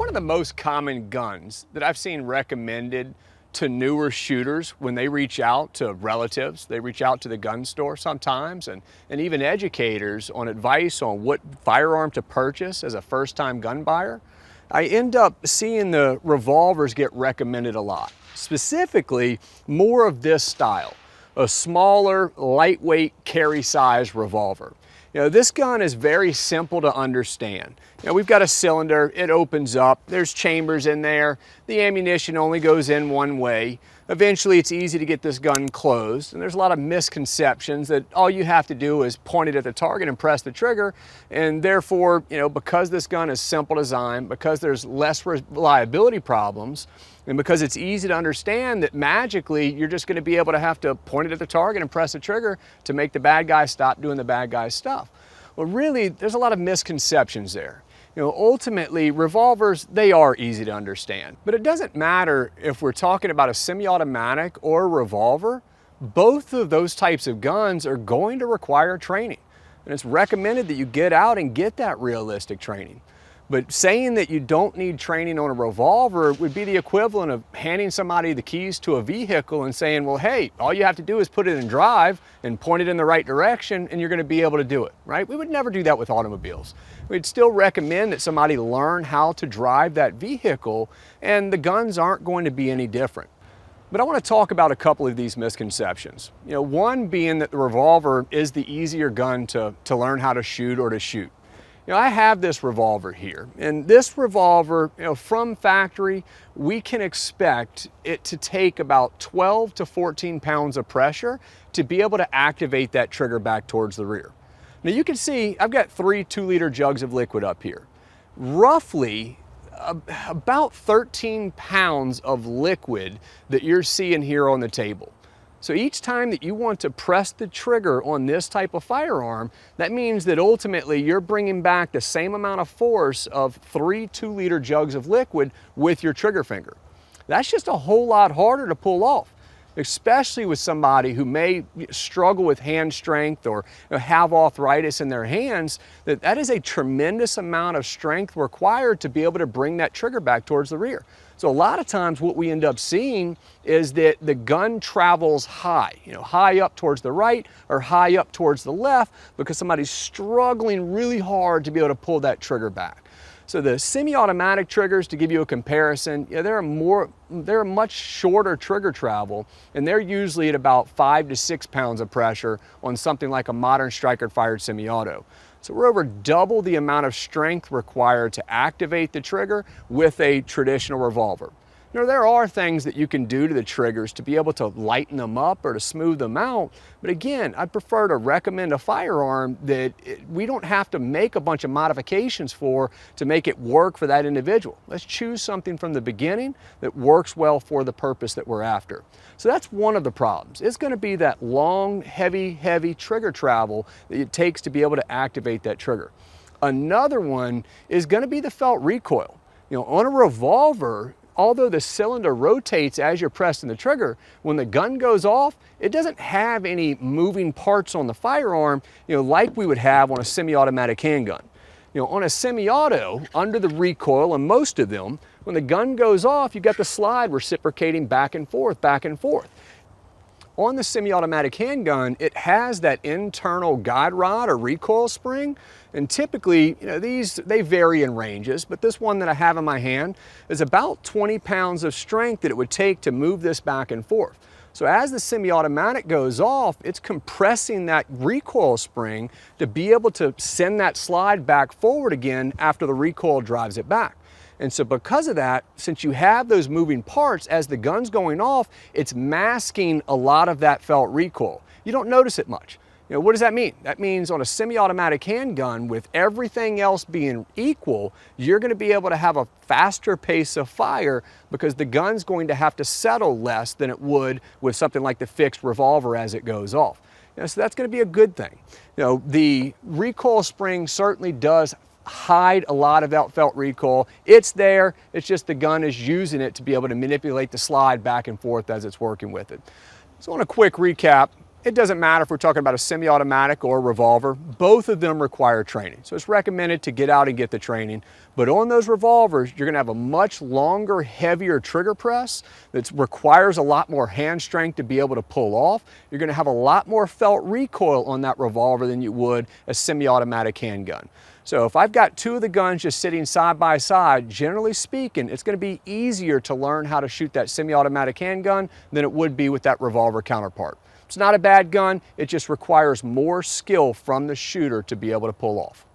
One of the most common guns that I've seen recommended to newer shooters when they reach out to relatives, they reach out to the gun store sometimes, and even educators on advice on what firearm to purchase as a first-time gun buyer, I end up seeing the revolvers get recommended a lot. Specifically, more of this style, a smaller, lightweight carry size revolver. This gun is very simple to understand. We've got a cylinder, it opens up, there's chambers in there, the ammunition only goes in one way. Eventually it's easy to get this gun closed, and there's a lot of misconceptions that all you have to do is point it at the target and press the trigger, and therefore, because this gun is simple design, because there's less reliability problems, and because it's easy to understand that magically you're just going to be able to have to point it at the target and press the trigger to make the bad guy stop doing the bad guy stuff. Well, really, there's a lot of misconceptions there. Ultimately, revolvers, they are easy to understand. But it doesn't matter if we're talking about a semi-automatic or a revolver, both of those types of guns are going to require training. And it's recommended that you get out and get that realistic training. But saying that you don't need training on a revolver would be the equivalent of handing somebody the keys to a vehicle and saying, well, hey, all you have to do is put it in drive and point it in the right direction and you're going to be able to do it, right? We would never do that with automobiles. We'd still recommend that somebody learn how to drive that vehicle, and the guns aren't going to be any different. But I want to talk about a couple of these misconceptions. One being that the revolver is the easier gun to learn how to shoot or to shoot. I have this revolver here, and this revolver, from factory, we can expect it to take about 12 to 14 pounds of pressure to be able to activate that trigger back towards the rear. Now you can see I've got 3 2-liter jugs of liquid up here. Roughly about 13 pounds of liquid that you're seeing here on the table. So each time that you want to press the trigger on this type of firearm, that means that ultimately you're bringing back the same amount of force of 3 2-liter jugs of liquid with your trigger finger. That's just a whole lot harder to pull off, especially with somebody who may struggle with hand strength or have arthritis in their hands. That is a tremendous amount of strength required to be able to bring that trigger back towards the rear. So a lot of times what we end up seeing is that the gun travels high, high up towards the right or high up towards the left because somebody's struggling really hard to be able to pull that trigger back. So the semi-automatic triggers, to give you a comparison, they're a much shorter trigger travel, and they're usually at about 5 to 6 pounds of pressure on something like a modern striker-fired semi-auto. So we're over double the amount of strength required to activate the trigger with a traditional revolver. There are things that you can do to the triggers to be able to lighten them up or to smooth them out, but again, I'd prefer to recommend a firearm that we don't have to make a bunch of modifications for to make it work for that individual. Let's choose something from the beginning that works well for the purpose that we're after. So that's one of the problems. It's going to be that long, heavy trigger travel that it takes to be able to activate that trigger. Another one is going to be the felt recoil. On a revolver, although the cylinder rotates as you're pressing the trigger, when the gun goes off, it doesn't have any moving parts on the firearm, like we would have on a semi-automatic handgun. On a semi-auto, under the recoil, and most of them, when the gun goes off, you've got the slide reciprocating back and forth, back and forth. On the semi-automatic handgun, it has that internal guide rod or recoil spring, and typically, they vary in ranges, but this one that I have in my hand is about 20 pounds of strength that it would take to move this back and forth. So as the semi-automatic goes off, it's compressing that recoil spring to be able to send that slide back forward again after the recoil drives it back. And so because of that, since you have those moving parts, as the gun's going off, it's masking a lot of that felt recoil. You don't notice it much. What does that mean? That means on a semi-automatic handgun, with everything else being equal, you're going to be able to have a faster pace of fire because the gun's going to have to settle less than it would with something like the fixed revolver as it goes off. So that's going to be a good thing. The recoil spring certainly does hide a lot of that felt recoil. It's there, it's just the gun is using it to be able to manipulate the slide back and forth as it's working with it. So on a quick recap, It doesn't matter if we're talking about a semi-automatic or a revolver, both of them require training. So it's recommended to get out and get the training. But on those revolvers, you're gonna have a much longer, heavier trigger press that requires a lot more hand strength to be able to pull off. You're gonna have a lot more felt recoil on that revolver than you would a semi-automatic handgun. So if I've got two of the guns just sitting side by side, generally speaking, it's gonna be easier to learn how to shoot that semi-automatic handgun than it would be with that revolver counterpart. It's not a bad gun, it just requires more skill from the shooter to be able to pull off.